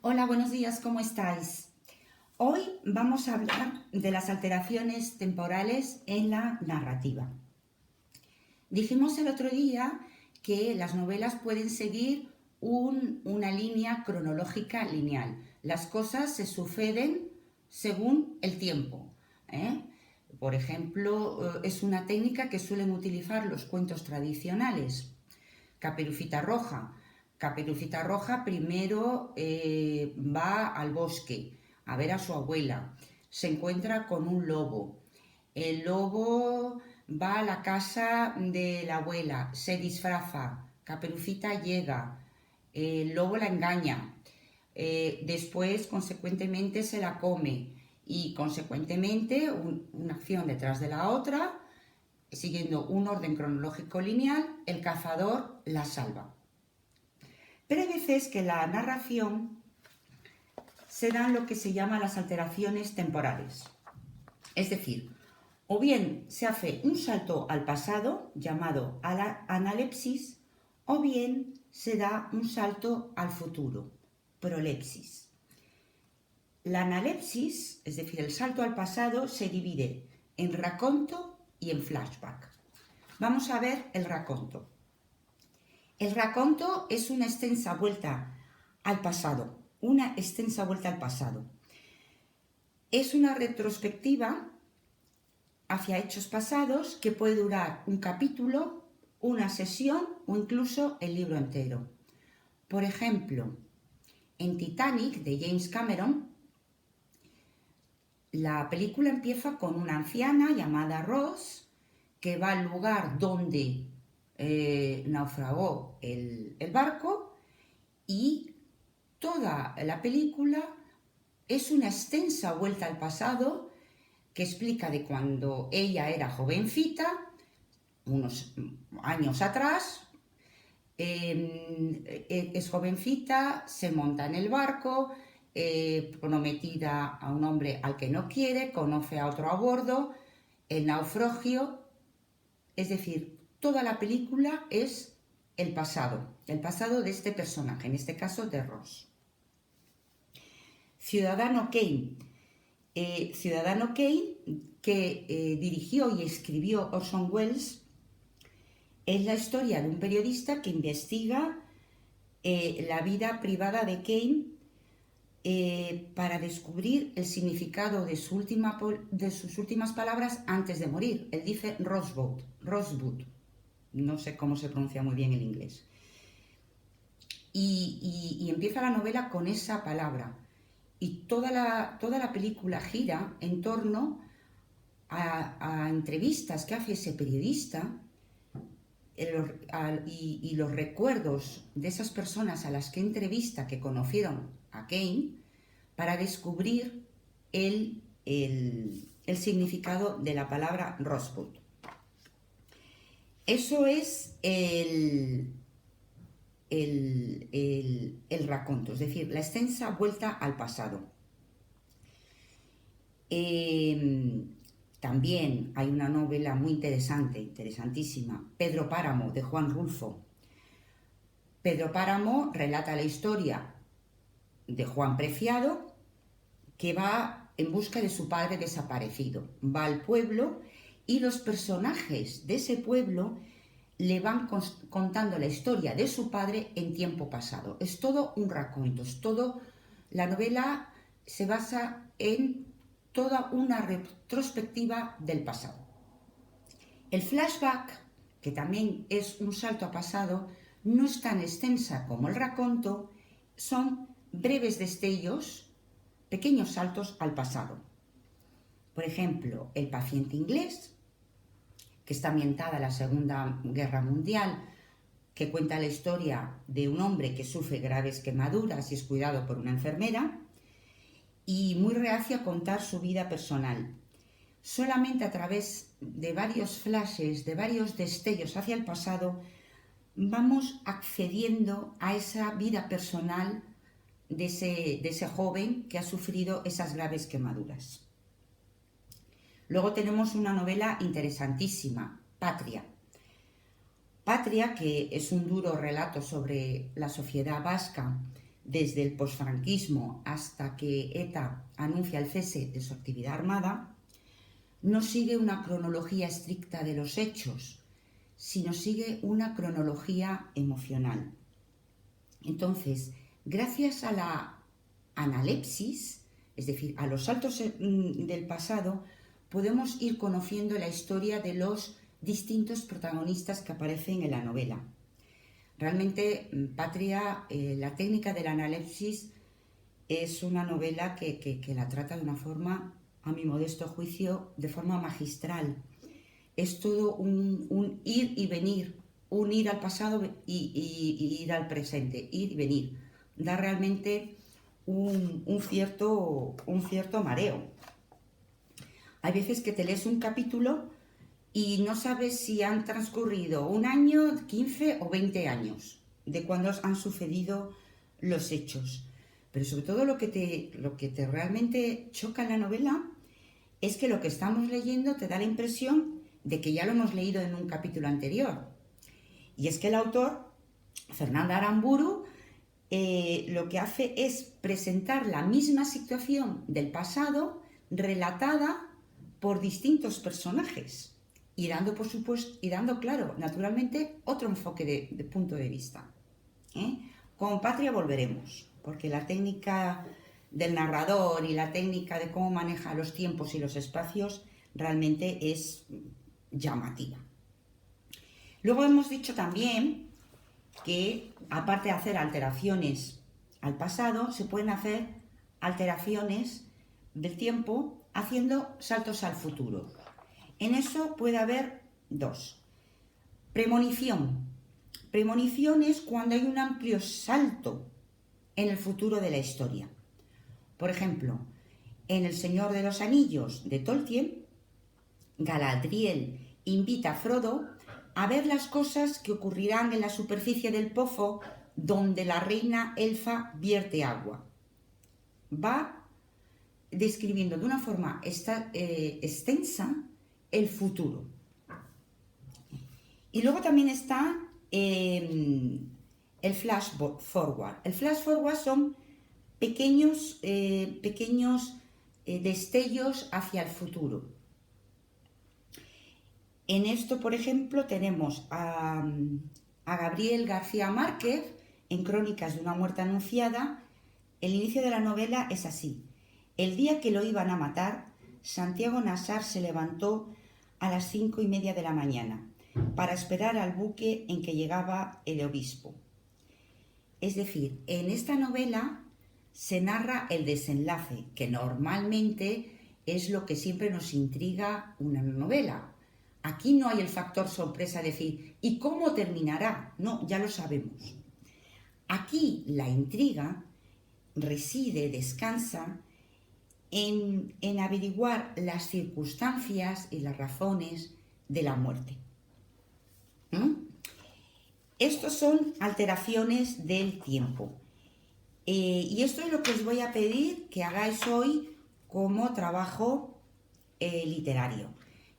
Hola, buenos días, ¿cómo estáis? Hoy vamos a hablar de las alteraciones temporales en la narrativa. Dijimos el otro día que las novelas pueden seguir una línea cronológica lineal. Las cosas se suceden según el tiempo. Por ejemplo, es una técnica que suelen utilizar los cuentos tradicionales. Caperucita Roja. Caperucita Roja primero va al bosque a ver a su abuela. Se encuentra con un lobo. El lobo va a la casa de la abuela, se disfraza. Caperucita llega. El lobo la engaña. Después, consecuentemente, se la come. Y, consecuentemente, una acción detrás de la otra, siguiendo un orden cronológico lineal, el cazador la salva. Pero hay veces que la narración se dan lo que se llama las alteraciones temporales. Es decir, o bien se hace un salto al pasado, llamado analepsis, o bien se da un salto al futuro, prolepsis. La analepsis, es decir, el salto al pasado, se divide en raconto y en flashback. Vamos a ver el raconto. El raconto es una extensa vuelta al pasado, Es una retrospectiva hacia hechos pasados que puede durar un capítulo, una sesión o incluso el libro entero. Por ejemplo, en Titanic de James Cameron, la película empieza con una anciana llamada Rose que va al lugar donde naufragó el barco, y toda la película es una extensa vuelta al pasado que explica de cuando ella era jovencita, unos años atrás, es jovencita, se monta en el barco, prometida a un hombre al que no quiere, conoce a otro a bordo, el naufragio, es decir, toda la película es el pasado de este personaje, en este caso de Ross. Ciudadano Kane. Ciudadano Kane, que dirigió y escribió Orson Welles, es la historia de un periodista que investiga la vida privada de Kane para descubrir el significado de sus últimas palabras antes de morir. Él dice Rosebud. No sé cómo se pronuncia muy bien el inglés. Y empieza la novela con esa palabra. Y toda la película gira en torno a entrevistas que hace ese periodista y los recuerdos de esas personas a las que entrevista que conocieron a Kane para descubrir el significado de la palabra Rosebud. Eso es el raconto, es decir, la extensa vuelta al pasado. También hay una novela muy interesantísima, Pedro Páramo, de Juan Rulfo. Pedro Páramo relata la historia de Juan Preciado, que va en busca de su padre desaparecido. Va al pueblo y los personajes de ese pueblo le van contando la historia de su padre en tiempo pasado. Es todo un raconto, la novela se basa en toda una retrospectiva del pasado. El flashback, que también es un salto a pasado, no es tan extensa como el raconto, son breves destellos, pequeños saltos al pasado. Por ejemplo, El paciente inglés, que está ambientada en la Segunda Guerra Mundial, que cuenta la historia de un hombre que sufre graves quemaduras y es cuidado por una enfermera, y muy reacio a contar su vida personal. Solamente a través de varios flashes, de varios destellos hacia el pasado, vamos accediendo a esa vida personal de ese joven que ha sufrido esas graves quemaduras. Luego tenemos una novela interesantísima, Patria. Patria, que es un duro relato sobre la sociedad vasca desde el posfranquismo hasta que ETA anuncia el cese de su actividad armada, no sigue una cronología estricta de los hechos, sino sigue una cronología emocional. Entonces, gracias a la analepsis, es decir, a los saltos del pasado, podemos ir conociendo la historia de los distintos protagonistas que aparecen en la novela. Realmente, Patria, la técnica de la analepsis, es una novela que la trata de una forma, a mi modesto juicio, de forma magistral. Es todo un ir y venir, un ir al pasado y ir al presente, ir y venir. Da realmente un cierto mareo. Hay veces que te lees un capítulo y no sabes si han transcurrido un año, 15 o 20 años de cuando han sucedido los hechos. Pero sobre todo lo que te realmente choca en la novela es que lo que estamos leyendo te da la impresión de que ya lo hemos leído en un capítulo anterior. Y es que el autor, Fernando Aramburu, lo que hace es presentar la misma situación del pasado relatada por distintos personajes y dando, por supuesto, claro, naturalmente, otro enfoque de punto de vista. Con Patria volveremos, porque la técnica del narrador y la técnica de cómo maneja los tiempos y los espacios realmente es llamativa. Luego hemos dicho también que, aparte de hacer alteraciones al pasado, se pueden hacer alteraciones del tiempo haciendo saltos al futuro. En eso puede haber dos. Premonición. Premonición es cuando hay un amplio salto en el futuro de la historia. Por ejemplo, en El Señor de los Anillos de Tolkien, Galadriel invita a Frodo a ver las cosas que ocurrirán en la superficie del pozo donde la reina elfa vierte agua. Va describiendo de una forma extensa el futuro. Y luego también está el flash forward. El flash forward son pequeños destellos hacia el futuro. En esto, por ejemplo, tenemos a Gabriel García Márquez en Crónicas de una muerte anunciada. El inicio de la novela es así. El día que lo iban a matar, Santiago Nassar se levantó a las 5:30 de la mañana para esperar al buque en que llegaba el obispo. Es decir, en esta novela se narra el desenlace, que normalmente es lo que siempre nos intriga una novela. Aquí no hay el factor sorpresa, decir, ¿y cómo terminará? No, ya lo sabemos. Aquí la intriga reside, descansa en averiguar las circunstancias y las razones de la muerte. Estos son alteraciones del tiempo. Y esto es lo que os voy a pedir que hagáis hoy como trabajo literario.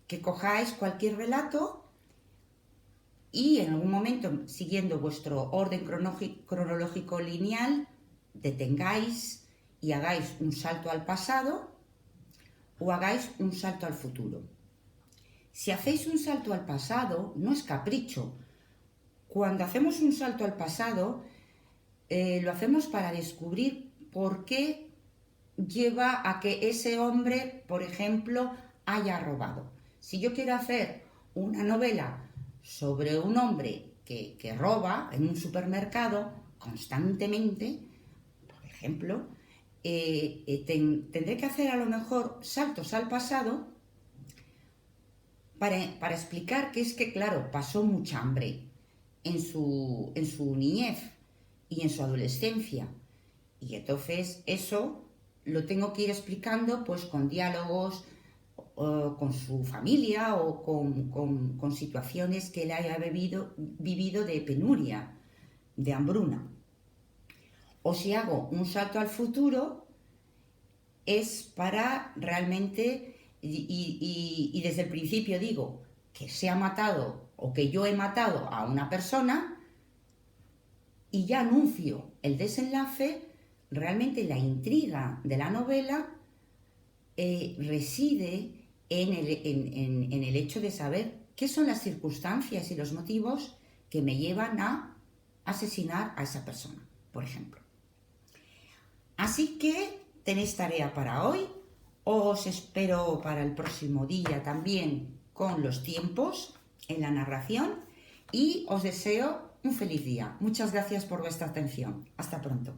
Que cojáis cualquier relato y en algún momento, siguiendo vuestro orden cronológico lineal, detengáis y hagáis un salto al pasado o hagáis un salto al futuro. Si hacéis un salto al pasado, no es capricho. Cuando hacemos un salto al pasado, lo hacemos para descubrir por qué lleva a que ese hombre, por ejemplo, haya robado. Si yo quiero hacer una novela sobre un hombre que roba en un supermercado constantemente, por ejemplo, tendré que hacer a lo mejor saltos al pasado para explicar que es que, claro, pasó mucha hambre en su niñez y en su adolescencia. Y entonces eso lo tengo que ir explicando pues con diálogos con su familia o con situaciones que él haya vivido de penuria, de hambruna. O si hago un salto al futuro, es para realmente, y desde el principio digo que se ha matado o que yo he matado a una persona, y ya anuncio el desenlace. Realmente la intriga de la novela reside en el hecho de saber qué son las circunstancias y los motivos que me llevan a asesinar a esa persona, por ejemplo. Así que tenéis tarea para hoy. Os espero para el próximo día también con los tiempos en la narración y os deseo un feliz día. Muchas gracias por vuestra atención. Hasta pronto.